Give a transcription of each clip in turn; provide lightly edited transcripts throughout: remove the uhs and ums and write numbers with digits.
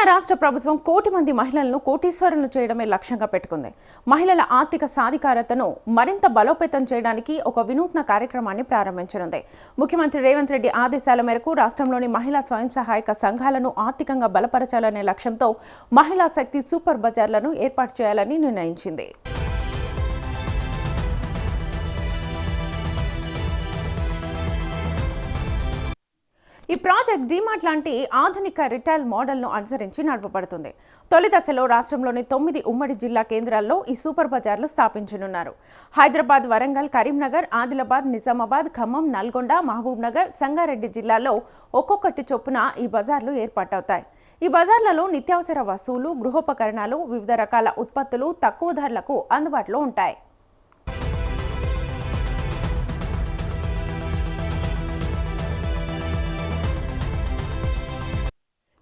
తెలంగాణ రాష్ట్ర ప్రభుత్వం కోటి మంది మహిళలను కోటీశ్వరులను చేయడమే లక్ష్యంగా పెట్టుకుంది. మహిళల ఆర్థిక సాధికారతను మరింత బలోపేతం చేయడానికి ఒక వినూత్న కార్యక్రమాన్ని ప్రారంభించనుంది. ముఖ్యమంత్రి రేవంత్ రెడ్డి ఆదేశాల మేరకు రాష్ట్రంలోని మహిళా స్వయం సహాయక సంఘాలను ఆర్థికంగా బలపరచాలనే లక్ష్యంతో మహిళా శక్తి సూపర్ బజార్లను ఏర్పాటు చేయాలని నిర్ణయించింది. ఈ ప్రాజెక్ట్ డీమార్ట్ లాంటి ఆధునిక రిటైల్ మోడల్ను అనుసరించి నడపబడుతుంది. తొలి దశలో రాష్ట్రంలోని 9 ఉమ్మడి జిల్లా కేంద్రాల్లో ఈ సూపర్ బజార్లు స్థాపించనున్నారు. హైదరాబాద్, వరంగల్, కరీంనగర్, ఆదిలాబాద్, నిజామాబాద్, ఖమ్మం, నల్గొండ, మహబూబ్ నగర్, సంగారెడ్డి జిల్లాల్లో ఒక్కొక్కటి చొప్పున ఈ బజార్లు ఏర్పాటవుతాయి. ఈ బజార్లలో నిత్యావసర వస్తువులు, గృహోపకరణాలు, వివిధ రకాల ఉత్పత్తులు తక్కువ ధరలకు అందుబాటులో ఉంటాయి.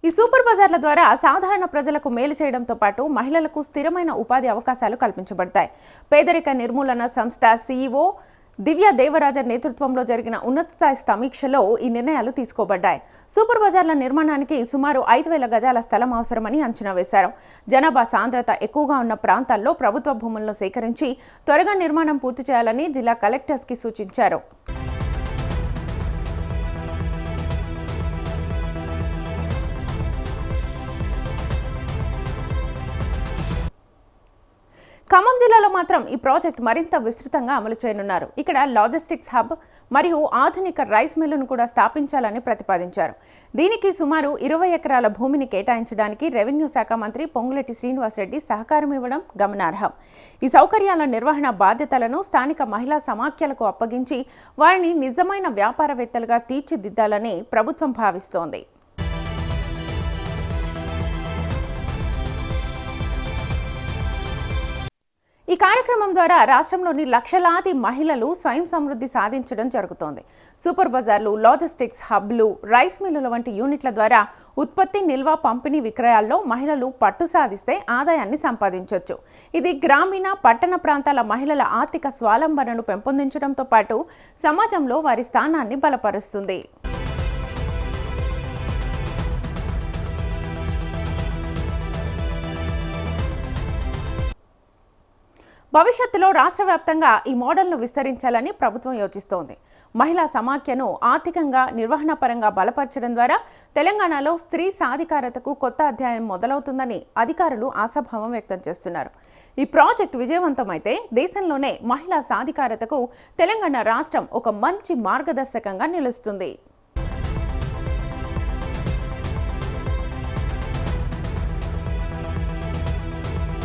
ఈ సూపర్ బజార్ల ద్వారా సాధారణ ప్రజలకు మేలు చేయడంతో పాటు మహిళలకు స్థిరమైన ఉపాధి అవకాశాలు కల్పించబడతాయి. పేదరిక నిర్మూలన సంస్థ CEO దివ్య దేవరాజ నేతృత్వంలో జరిగిన ఉన్నతస్థాయి సమీక్షలో ఈ నిర్ణయాలు తీసుకోబడ్డాయి. సూపర్ బజార్ల నిర్మాణానికి సుమారు 5,000 గజాల స్థలం అవసరమని అంచనా వేశారు. జనాభా సాంద్రత ఎక్కువగా ఉన్న ప్రాంతాల్లో ప్రభుత్వ భూములను సేకరించి త్వరగా నిర్మాణం పూర్తి చేయాలని జిల్లా కలెక్టర్స్కి సూచించారు. ఖమ్మం జిల్లాలో మాత్రం ఈ ప్రాజెక్ట్ మరింత విస్తృతంగా అమలు చేయనున్నారు. ఇక్కడ లాజిస్టిక్స్ హబ్ మరియు ఆధునిక రైస్ మిల్లును కూడా స్థాపించాలని ప్రతిపాదించారు. దీనికి సుమారు 20 ఎకరాల భూమిని కేటాయించడానికి రెవెన్యూ శాఖ మంత్రి పొంగులేటి శ్రీనివాసరెడ్డి సహకారం ఇవ్వడం గమనార్హం. ఈ సౌకర్యాల నిర్వహణ బాధ్యతలను స్థానిక మహిళా సమాఖ్యలకు అప్పగించి వారిని నిజమైన వ్యాపారవేత్తలుగా తీర్చిదిద్దాలని ప్రభుత్వం భావిస్తోంది. ఈ కార్యక్రమం ద్వారా రాష్ట్రంలోని లక్షలాది మహిళలు స్వయం సమృద్ధి సాధించడం జరుగుతోంది. సూపర్ బజార్లు, లాజిస్టిక్స్ హబ్లు, రైస్ మిల్లుల వంటి యూనిట్ల ద్వారా ఉత్పత్తి, నిల్వ, పంపిణీ, విక్రయాల్లో మహిళలు పట్టు సాధిస్తే ఆదాయాన్ని సంపాదించవచ్చు. ఇది గ్రామీణ, పట్టణ ప్రాంతాల మహిళల ఆర్థిక స్వావలంబనను పెంపొందించడంతో పాటు సమాజంలో వారి స్థానాన్ని బలపరుస్తుంది. భవిష్యత్తులో రాష్ట్ర వ్యాప్తంగా ఈ మోడల్ను విస్తరించాలని ప్రభుత్వం యోచిస్తోంది. మహిళా సమాఖ్యను ఆర్థికంగా, నిర్వహణపరంగా బలపరచడం ద్వారా తెలంగాణలో స్త్రీ సాధికారతకు కొత్త అధ్యాయం మొదలవుతుందని అధికారులు ఆశాభావం వ్యక్తం చేస్తున్నారు. ఈ ప్రాజెక్టు విజయవంతమైతే దేశంలోనే మహిళా సాధికారతకు తెలంగాణ రాష్ట్రం ఒక మంచి మార్గదర్శకంగా నిలుస్తుంది.